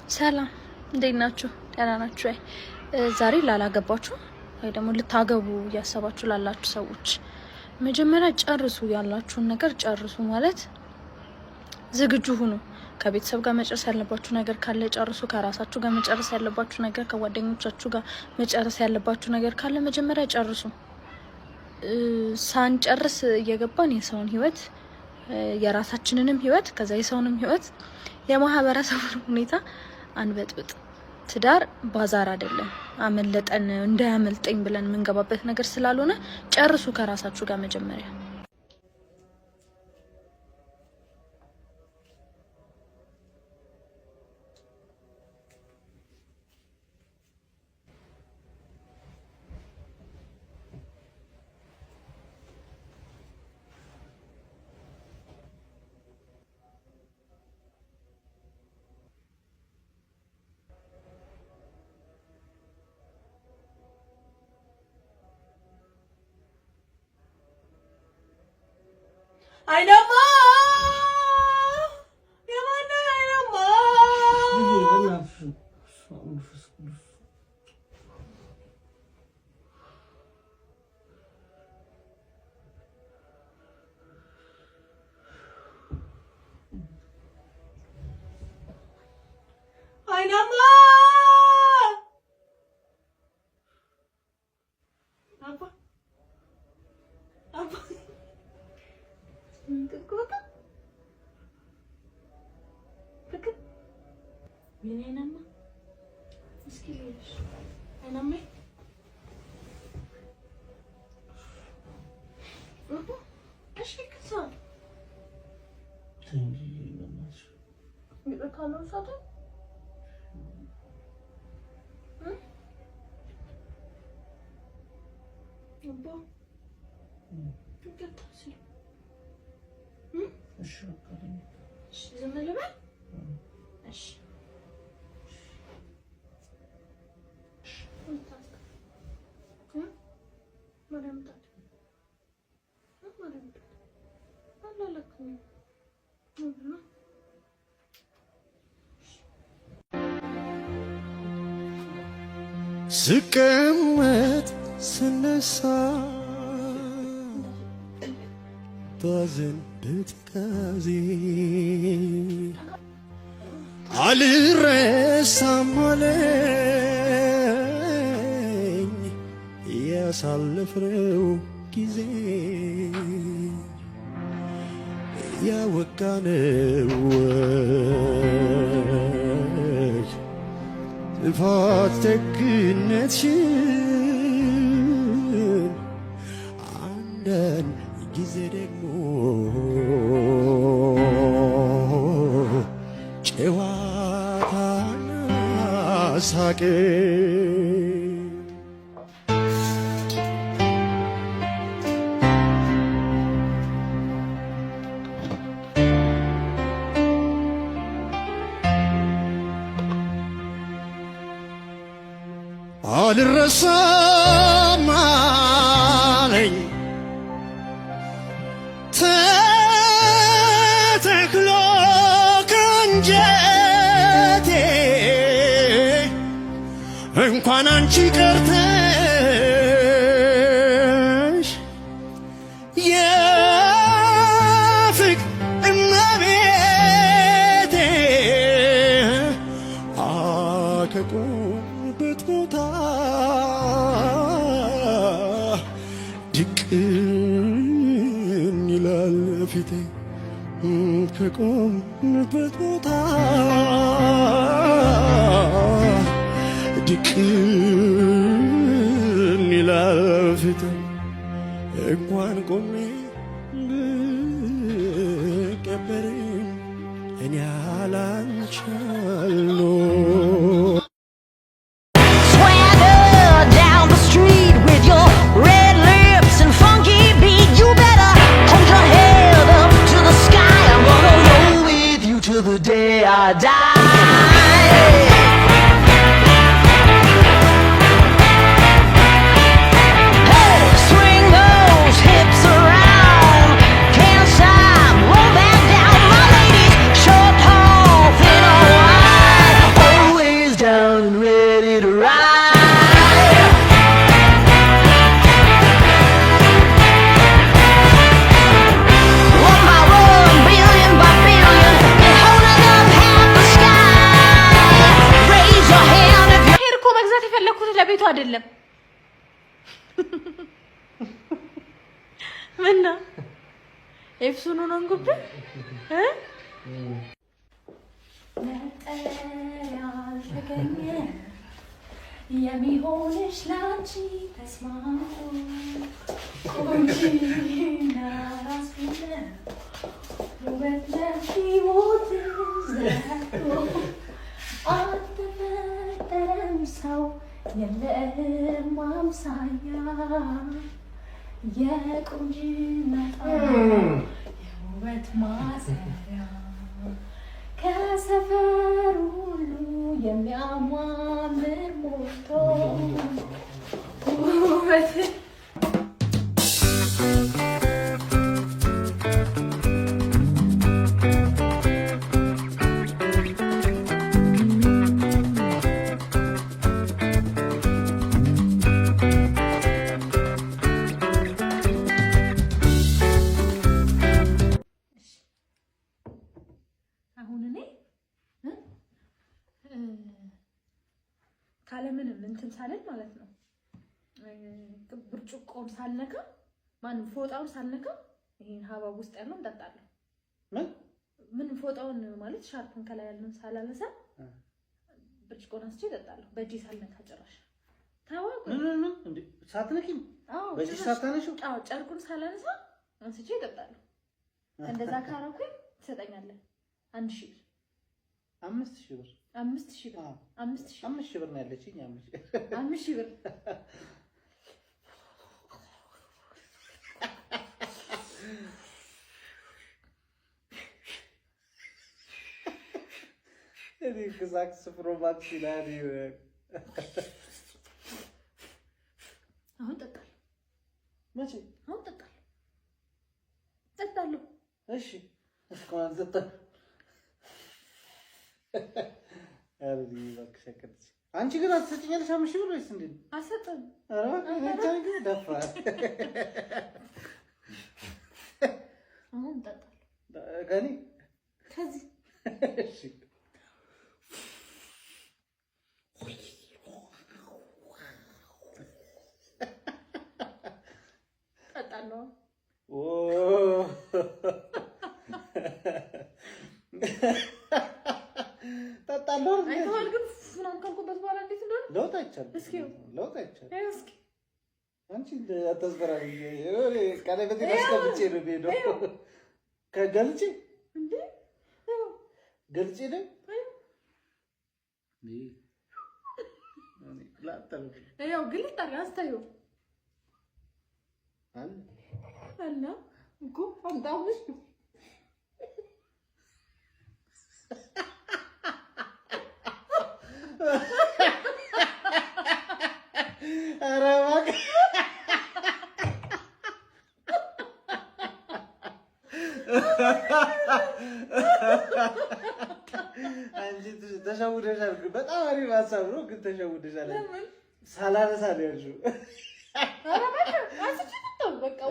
ሰላም እንዴት ናችሁ? ደህና ናችሁ? ዛሬ ላላገባችሁ ወይ ደግሞ ልታገቡ ያሰባችሁ ላላችሁ ሰዎች መጀመሪያ ጨርሱ፣ ያላችሁን ነገር ጨርሱ። ማለት ዝግጁ ሁኑ። ከቤተሰብ ጋር መጨረስ ያለባችሁ ነገር ካለ ጨርሱ። ከራሳችሁ ጋር መጨረስ ያለባችሁ ነገር፣ ከጓደኞቻችሁ ጋር መጨረስ ያለባችሁ ነገር ካለ መጀመሪያ ጨርሱ። ሳንጨርስ እየገባን የሰውን ህይወት የራሳችንንም ህይወት ከዛ የሰውንም ህይወት የማህበረሰቡን ሁኔታ አንበጥብጥ። ትዳር ባዛር አይደለም። አመለጠን እንዳያመልጠኝ ብለን የምንገባበት ነገር ስላልሆነ ጨርሱ ከራሳችሁ ጋር መጀመሪያ። I know more. Come on, I know more. I know more. Apa? Apa? Kekuatan? Dekat? Ini nama? Meskilis. Nama? Apa? Asyik kesal. Tinggi nama. Bila kalau satu? Apa? Dekat sih. እሺ አካዳሚ እሺ ዝም ልበል? እሺ ስቀመጥ ስነሳ ባዘን በትካዜ አልረሳም አለኝ ያሳለፍነው ጊዜ ያወጋነው ወግ ጥፋት ደግነትሽን አንዳንድ ጊዜ ደግሞ ጨዋታና ሳቅ አልረሳም አለኝ ተተክሎ ከንጀቴ እንኳን አንቺ ቀርተሽ የፍቅር እመቤቴ ከቆምኩበት ቦታ ድቅን ይላል ፊቴ ከቆምኩበት ቦታ ድቅን ይላል ፊቴ እንኳን ቆሜ ብቀበርም እኔ አላንቻለሁ the day I die. Hey, swing those hips around, can't stop, roll back down, my ladies, short, tall, thin or wide. አይደለም። ምና ኤፍሱኑ ነው እንጉብ ያልተገኘ የሚሆንሽ ላንቺ ተስማሙ ቆንጂና ራስሽ ውበት ለሕይወት ዘቶ አልተፈጠረም ሰው የለም አምሳያ የቁንጅና የውበት ማሰሪያ ከሰፈር ሁሉ የሚያማምር ሞቶ ውበት ካለምንም እንትን ሳለን ማለት ነው። ብርጭቆውን ሳልነካ ማንም ፎጣውን ሳልነካ ይሄን ሀባብ ውስጥ ያለው እንጠጣለሁ። ምን ፎጣውን ማለት ሻርፑን ከላይ ያለውን ሳላነሳ ብርጭቆውን አስቼ እጠጣለሁ። በእጄ ሳልነካ ጭራሽ ታዋቁ ምን እንዴ ሳትነኪም? በእጄ ሳታነሺው? አዎ ጨርቁን ሳላነሳ አንስቼ እጠጣለሁ። እንደዛ ካረኩኝ ትሰጠኛለህ 1000 ብር 5000 ብር 5000 ብር 5000 ብር ነው ያለችኝ። 5000 ብር እኔ ከዛክስ ፕሮማክስ ይላል። አሁን ጠጣለሁ። መቼ? አሁን ጠጣለሁ። እሺ እስካሁን ጠጣ። አንቺ ግን አትሰጪኛለሽ 5000 ብር ወይስ እንዴት? አልሰጥም። ኧረ አንቺ ደፋር። አሁን ጠጣለሁ። ከኔ ከዚህ እሺ ጠጣለሁ። ኦ ጠጣለሁ። አይተዋል ግን ምናምን ካልኩበት በኋላ እንዴት እንደሆነ ለውጥ አይቻልም። እስኪ እስኪ አንቺ አታስፈራሪ። እኔ ቀለበት አስቀምጬ ነው የምሄደው። ከገልጬ እንዴ ገልጬ ነው ያው ግልጥ አድርገህ አስታየው አለ እኮ አንዳውሽ ኧረ እባክህ አንቺ ተሸውደሻል። በጣም አሪፍ ሀሳብ ነው ግን ተሸውደሻል። ሳላነሳ ነው ያልሽው።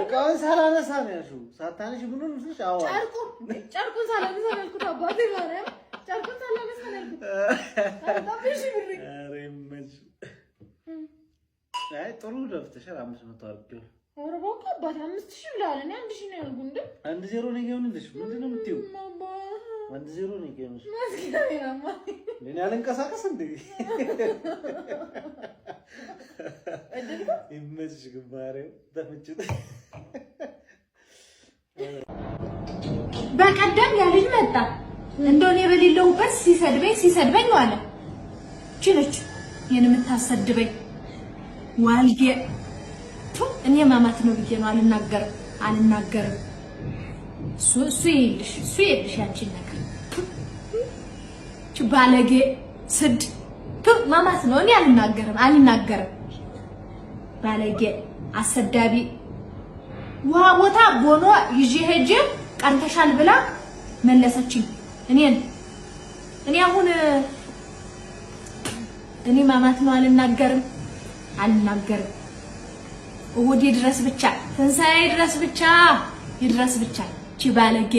እቃውን ሳላነሳ ነው ያልሽው። ሳታነሺ ምኑን ምስልሽ? አዎ ጨርቁን ሳላነሳ ነው ያልኩት። አባቴ ማርያም ጨርቁን ሳላነሳ ነው ያልኩት። ኧረ ይመችሽ። አይ ጥሩ ደፍተሻል። 500 አድርጌው። ኧረ እባክህ አባቴ 5000 ብለሃል። እኔ 1000 ነው ያልኩት። እንደ 1-0 ነው ይሄውልሽ። ምንድን ነው የምትይው? 1-0 ነው ይሄውልሽ። እኔ አልንቀሳቀስ እንዴ? ይመችሽ ግንባሬው ተመችቶ። በቀደም ያ ልጅ መጣ እንደው እኔ በሌለሁበት ሲሰድበኝ ዋለ። ችለች የኔ የምታሰድበኝ ዋልጌ እኔ ማማት ነው ብዬ ነው አልናገርም። እሱ ይልሽ ያንቺን ነገር ባለጌ ስድ ማማት ነው። እኔ አልናገርም። ባለጌ አሰዳቢ ውሃ ቦታ ቦኖ ይዤ ሄጄ ቀርተሻል ብላ መለሰችኝ። እኔ አሁን እኔ ማማት ነው አልናገርም። እሑድ ይድረስ ብቻ ትንሣኤ ይድረስ ብቻ ቺ ባለጌ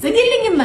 ዝግልኝማ